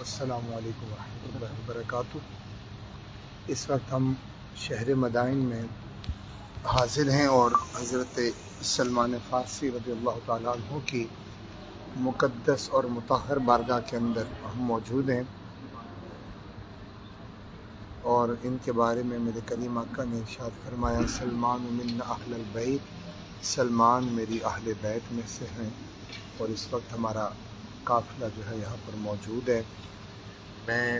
السلام علیکم ورحمۃ اللہ وبرکاتہ۔ اس وقت ہم شہر مدائن میں حاضر ہیں اور حضرت سلمان فارسی رضی اللہ تعالیٰ عنہ کی مقدس اور مطہر بارگاہ کے اندر ہم موجود ہیں، اور ان کے بارے میں میرے کریم آقا نے ارشاد فرمایا، سلمان من اہل البیت، سلمان میری اہل بیت میں سے ہیں۔ اور اس وقت ہمارا قافلہ جو ہے یہاں پر موجود ہے۔ میں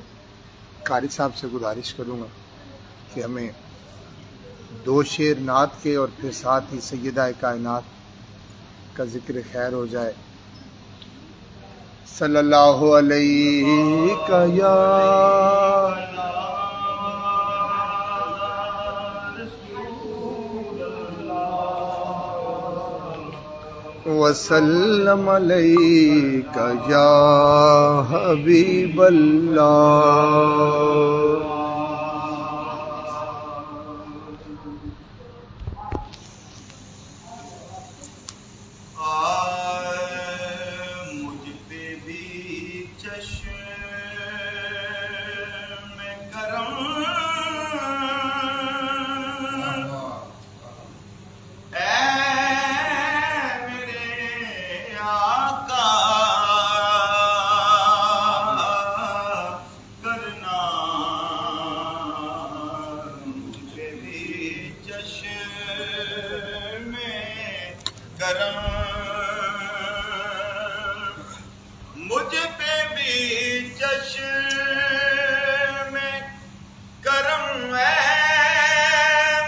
قاری صاحب سے گزارش کروں گا کہ ہمیں 2 شعر نعت کے اور پھر ساتھ ہی سیدہ کائنات کا ذکر خیر ہو جائے۔ صلی اللہ علیہ یا وسلم علیک یا حبیب اللہ۔ مجھ پہ بھی چشم کرم، اے میرے آقا کرنا، مجھ پہ بھی چشم کرم، مجھ پہ بھی چشم کرم ہے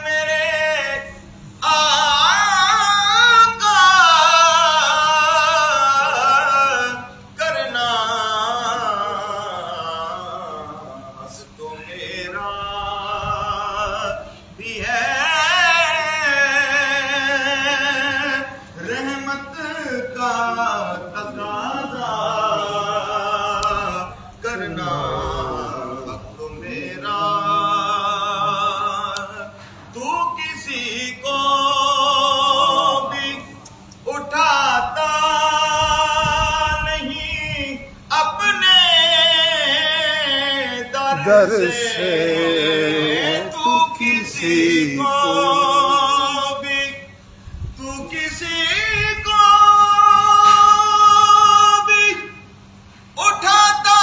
میرے آقا کرنا، تو میرا بھی ہے رحمت کا تقاضا کرنا، تو میرا تو کسی کو بھی اٹھاتا نہیں اپنے در سے، تو کسی کو بھی، تو کسی کو بھی اٹھاتا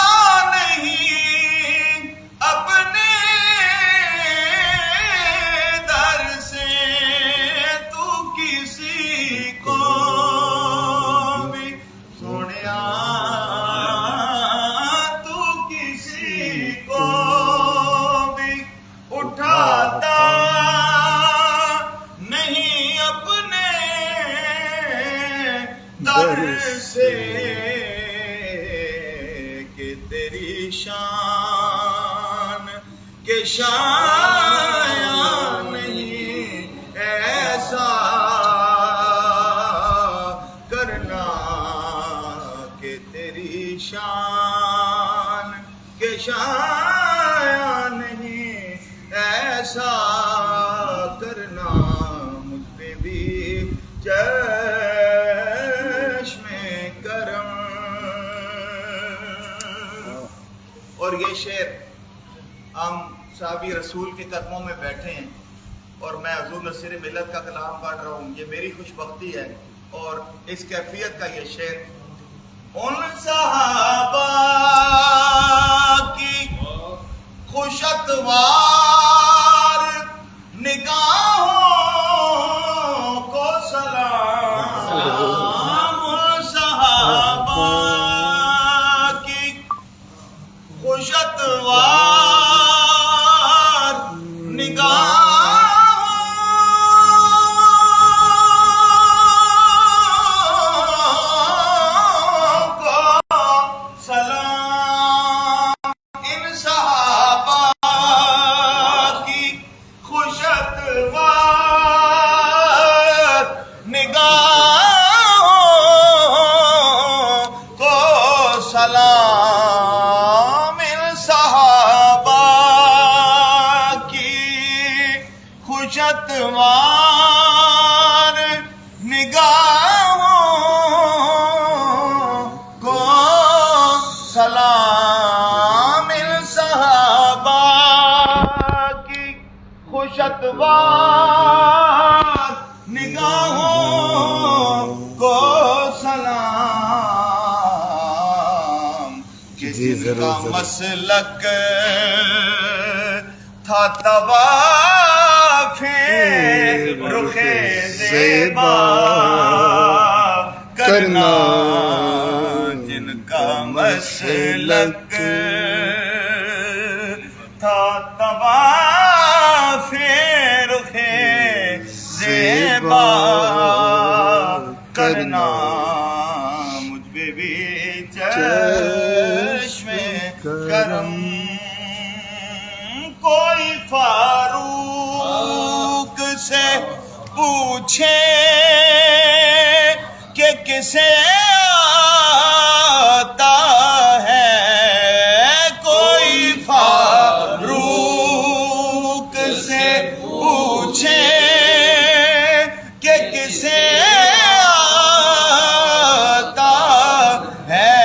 نہیں اپنے در سے، تو کسی کو بھی سونیا، تو کسی کو بھی اٹھاتا نہیں اپنے در سے، کہ تیری شان کے شایان نہیں ایسا کرنا، کہ تیری شان کے شایان نہیں ایسا کرنا، مجھ پہ بھی چشم کرم۔ اور یہ شعر ہم صحابی رسول کے قدموں میں بیٹھے ہیں اور میں حضور نصیر ملت کا کلام پڑھ رہا ہوں، یہ میری خوش بختی ہے۔ اور اس کیفیت کا یہ شعر، ان صحابہ کی خوش اتوار نگاہوں کو سلام، ان صحابہ کی خوش اتوار نگاہوں کو سلام، کامل صحابہ کی خوشتوار نگاہوں کو سلام کہ جن کا مسلک تھا طواف رخ زیبا کرنا، جن کا مسلک تھا طواف رخ زیبا کرنا، مجھ پہ بھی چشم کرم، کوئی فاروق سے پوچھے کہ کسے آتا ہے، کوئی فاروق سے پوچھے کہ کسے آتا ہے،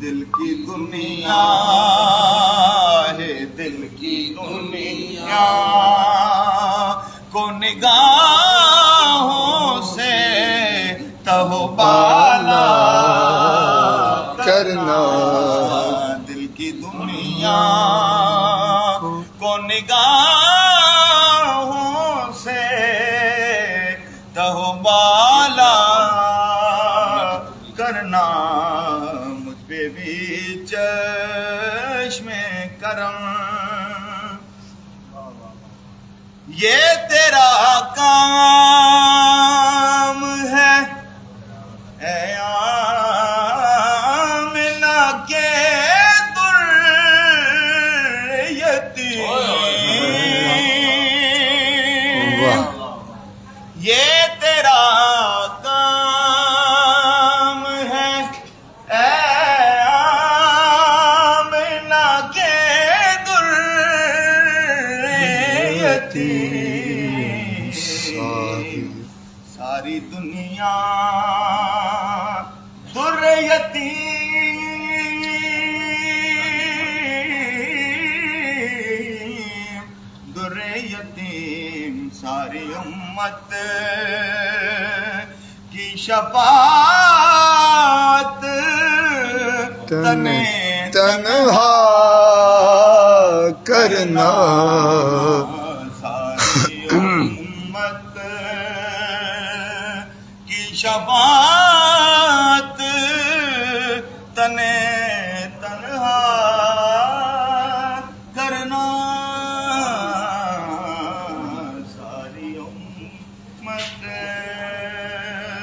دل کی دنیا ہے، دل کی دنیا کو نگاہوں سے تہو بالا کرنا، دل کی دنیا کو نگاہوں سے تہو بالا کرنا، مجھ پہ بھی چشم کرم، یہ تیرا کام ہے اے آمنہ کے در یتیم، یہ تیرا کام ہے اے آمنہ کے در یتیم، ساری دنیا در یتیم، در یتیم، ساری امت کی شفاعت تنہا کرنا، ساری امت کی شفاعت تنہا کرنا، ساری امت